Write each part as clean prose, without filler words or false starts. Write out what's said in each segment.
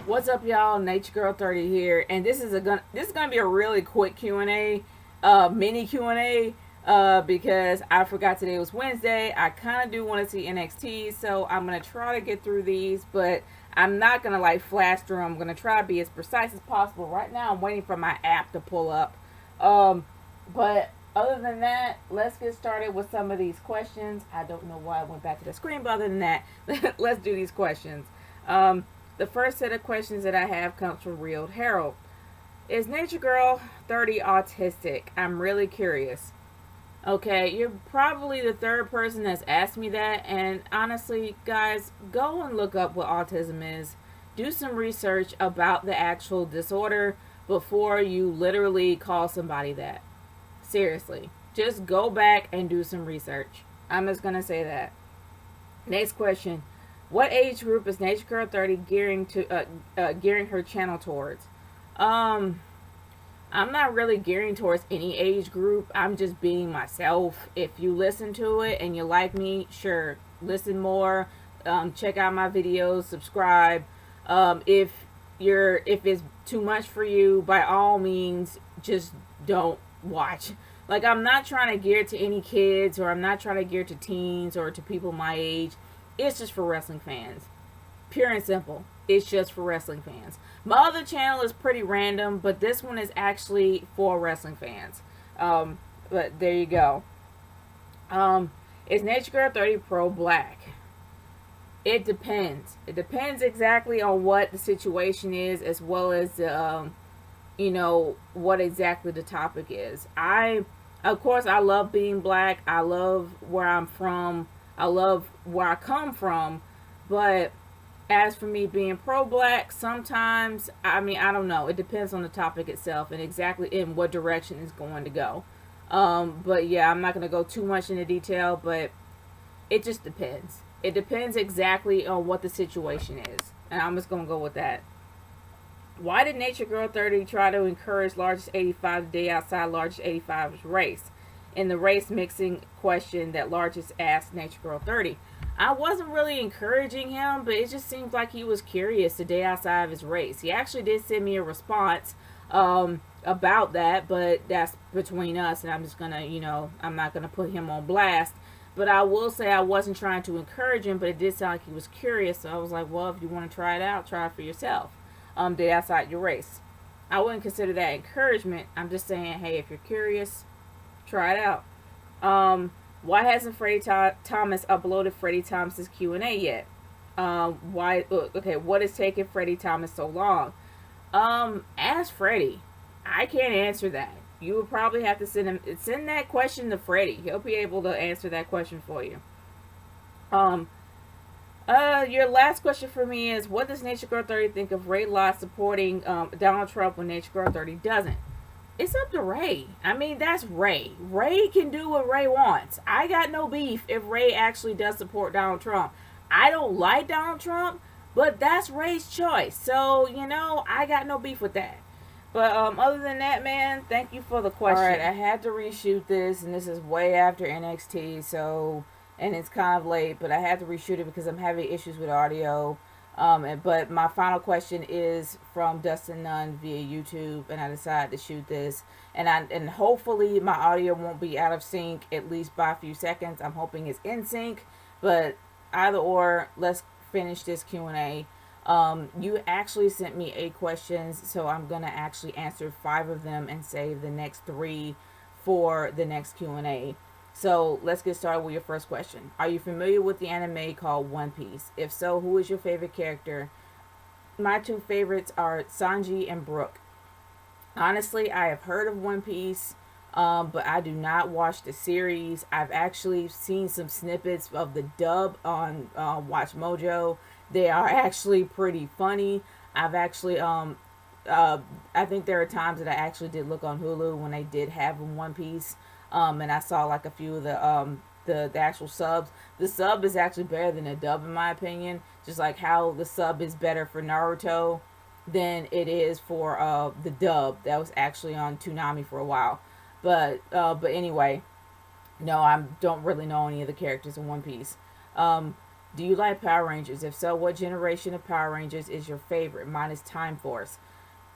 What's up, y'all? Nature Girl 30 here, and this is gonna be a really quick Q&A, mini Q&A, because I forgot today was Wednesday. I kind of do want to see NXT, so I'm gonna try to get through these, but I'm not gonna like flash through. I'm gonna try to be as precise as possible. Right now, I'm waiting for my app to pull up, but other than that, let's get started with some of these questions. I don't know why I went back to the screen, but other than that, let's do these questions. The first set of questions that I have comes from Real Harold. Is Nature Girl 30 autistic? I'm really curious. Okay, you're probably the third person that's asked me that, and honestly, guys, go and look up what autism is. Do some research about the actual disorder before you literally call somebody that. Seriously. Just go back and do some research. I'm just gonna say that. Next question. What age group is Nature Girl 30 gearing her channel towards? Um, I'm not really gearing towards any age group. I'm just being myself. If you listen to it and you like me, sure, listen more. Check out my videos, subscribe. If it's too much for you, by all means, just don't watch. Like, I'm not trying to gear to any kids, or I'm not trying to gear to teens or to people my age. It's just for wrestling fans. Pure and simple. It's just for wrestling fans. My other channel is pretty random, but this one is actually for wrestling fans. But there you go. Is Nature Girl 30 pro black? It depends. It depends exactly on what the situation is, as well as the, what exactly the topic is. Of course, I love being black. I love where I'm from. I love where I come from, but as for me being pro-black, sometimes, I don't know. It depends on the topic itself and exactly in what direction it's going to go. But yeah, I'm not going to go too much into detail, but it just depends. It depends exactly on what the situation is, and I'm just going to go with that. Why did Nature Girl 30 try to encourage Largest 85 to date outside Largest 85's race? In the race mixing question that Largest asked Nature Girl 30. I wasn't really encouraging him, but it just seemed like he was curious to date outside of his race. He actually did send me a response about that, but that's between us, and I'm just gonna, I'm not gonna put him on blast. But I will say I wasn't trying to encourage him, but it did sound like he was curious, so I was like, well, if you want to try it out, try it for yourself. Date outside your race. I wouldn't consider that encouragement. I'm just saying, hey, if you're curious, try it out. Why hasn't Freddie Thomas uploaded Freddie Thomas's Q&A yet? Why? Okay, what is taking Freddie Thomas so long? Ask Freddie. I can't answer that. You would probably have to send that question to Freddie. He'll be able to answer that question for you. Your last question for me is, what does Nature Girl 30 think of Ray Lott supporting Donald Trump when Nature Girl 30 doesn't? It's up to Ray. That's Ray. Ray can do what Ray wants. I got no beef if Ray actually does support Donald Trump. I don't like Donald Trump, but that's Ray's choice. So, I got no beef with that. But other than that, man, thank you for the question. Alright, I had to reshoot this, and this is way after NXT, and it's kind of late, but I had to reshoot it because I'm having issues with audio. But my final question is from Dustin Nunn via YouTube, and I decided to shoot this, and hopefully my audio won't be out of sync, at least by a few seconds. I'm hoping it's in sync, but either or, let's finish this Q&A. You actually sent me 8 questions, so I'm gonna actually answer 5 of them and save the next 3 for the next Q&A. So let's get started with your first question. Are you familiar with the anime called One Piece? If so, who is your favorite character? My 2 favorites are Sanji and Brook. Honestly, I have heard of One Piece, but I do not watch the series. I've actually seen some snippets of the dub on Watch Mojo. They are actually pretty funny. I've actually, I think there are times that I actually did look on Hulu when they did have One Piece. And I saw like a few of the actual subs. The sub is actually better than the dub in my opinion. Just like how the sub is better for Naruto. than it is for the dub that was actually on Toonami for a while. But anyway, no, I don't really know any of the characters in One Piece. Um, do you like Power Rangers? If so, what generation of Power Rangers is your favorite? Mine is Time Force.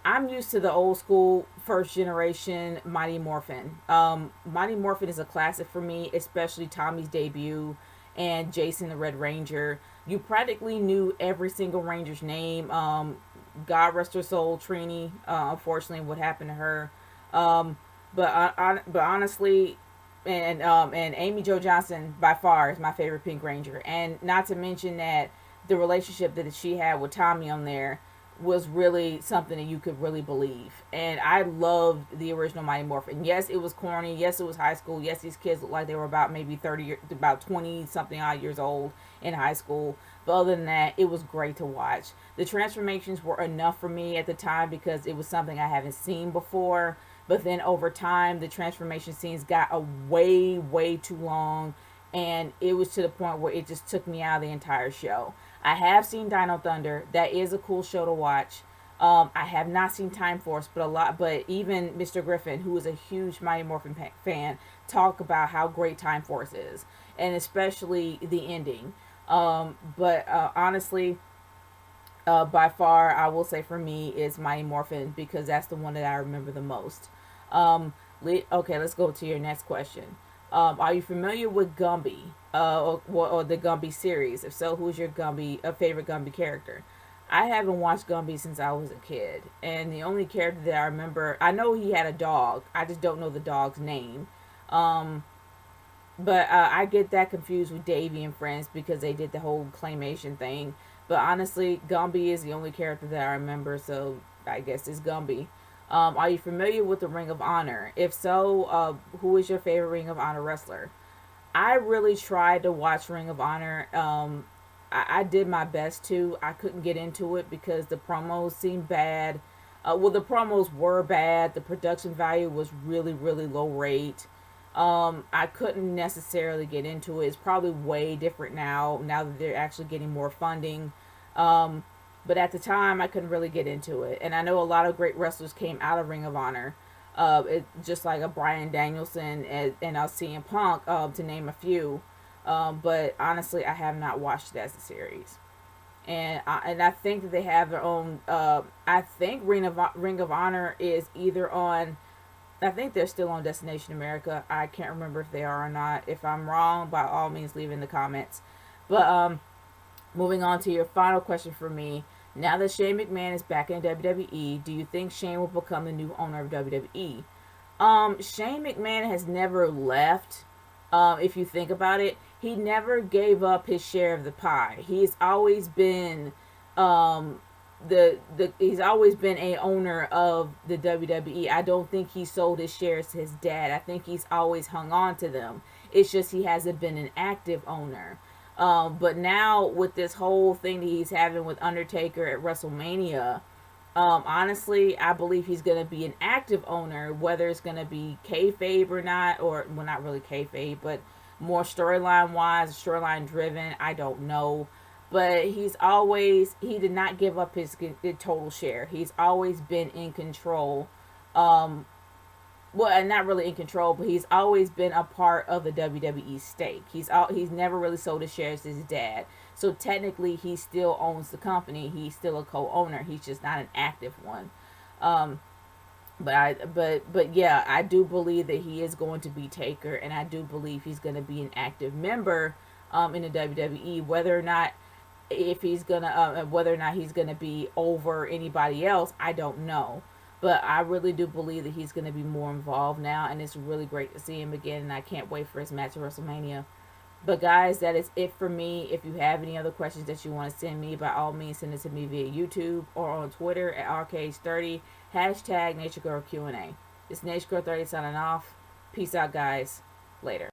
I'm used to the old school first generation Mighty Morphin. Mighty Morphin is a classic for me, especially Tommy's debut and Jason the Red Ranger. You practically knew every single Ranger's name. God rest her soul, Trini. Unfortunately, what happened to her. Um, but honestly, and Amy Jo Johnson by far is my favorite Pink Ranger, and not to mention that the relationship that she had with Tommy on there was really something that you could really believe. And I loved the original Mighty Morphin. Yes, it was corny. Yes, it was high school. Yes, these kids looked like they were about maybe 30, about 20 something odd years old in high school. But other than that, it was great to watch. The transformations were enough for me at the time because it was something I haven't seen before. But then over time, the transformation scenes got a way too long, and it was to the point where it just took me out of the entire show. I have seen Dino Thunder. That is a cool show to watch. I have not seen Time Force, but even Mr. Griffin, who is a huge Mighty Morphin fan, talk about how great Time Force is, and especially the ending. But honestly, by far, I will say for me is Mighty Morphin because that's the one that I remember the most. Okay, let's go to your next question. Are you familiar with Gumby, or the Gumby series? If so, who's your favorite Gumby character? I haven't watched Gumby since I was a kid, and the only character that I remember, I know he had a dog. I just don't know the dog's name. Um, but I get that confused with Davy and Friends because they did the whole claymation thing. But honestly, Gumby is the only character that I remember, so I guess it's Gumby. Are you familiar with the Ring of Honor? If so, who is your favorite Ring of Honor wrestler? I really tried to watch Ring of Honor. I did my best to. I couldn't get into it because the promos seemed bad. Well, the promos were bad. The production value was really low rate. I couldn't necessarily get into it. It's probably way different now that they're actually getting more funding. But at the time, I couldn't really get into it. And I know a lot of great wrestlers came out of Ring of Honor. Just like a Bryan Danielson and a CM Punk, to name a few. But honestly, I have not watched it as a series. And I think that they have their own. I think Ring of Honor is either on. I think they're still on Destination America. I can't remember if they are or not. If I'm wrong, by all means, leave in the comments. But moving on to your final question for me. Now that Shane McMahon is back in WWE, do you think Shane will become the new owner of WWE? Shane McMahon has never left. If you think about it, he never gave up his share of the pie. He's always been he's always been a owner of the WWE. I don't think he sold his shares to his dad. I think he's always hung on to them. It's just he hasn't been an active owner. But now with this whole thing that he's having with Undertaker at WrestleMania, honestly, I believe he's going to be an active owner, whether it's going to be kayfabe or not, or, well, not really kayfabe, but more storyline wise, storyline driven. I don't know. But he did not give up his total share. He's always been in control. Well, not really in control, but he's always been a part of the WWE stake. He's never really sold his shares to his dad. So technically, he still owns the company. He's still a co-owner. He's just not an active one. But yeah, I do believe that he is going to be Taker, and I do believe he's going to be an active member in the WWE. Whether or not he's gonna be over anybody else, I don't know. But I really do believe that he's gonna be more involved now, and it's really great to see him again. And I can't wait for his match at WrestleMania. But guys, that is it for me. If you have any other questions that you want to send me, by all means, send it to me via YouTube or on Twitter at Arcades30 hashtag NatureGirl Q&A. It's NatureGirl30 signing off. Peace out, guys. Later.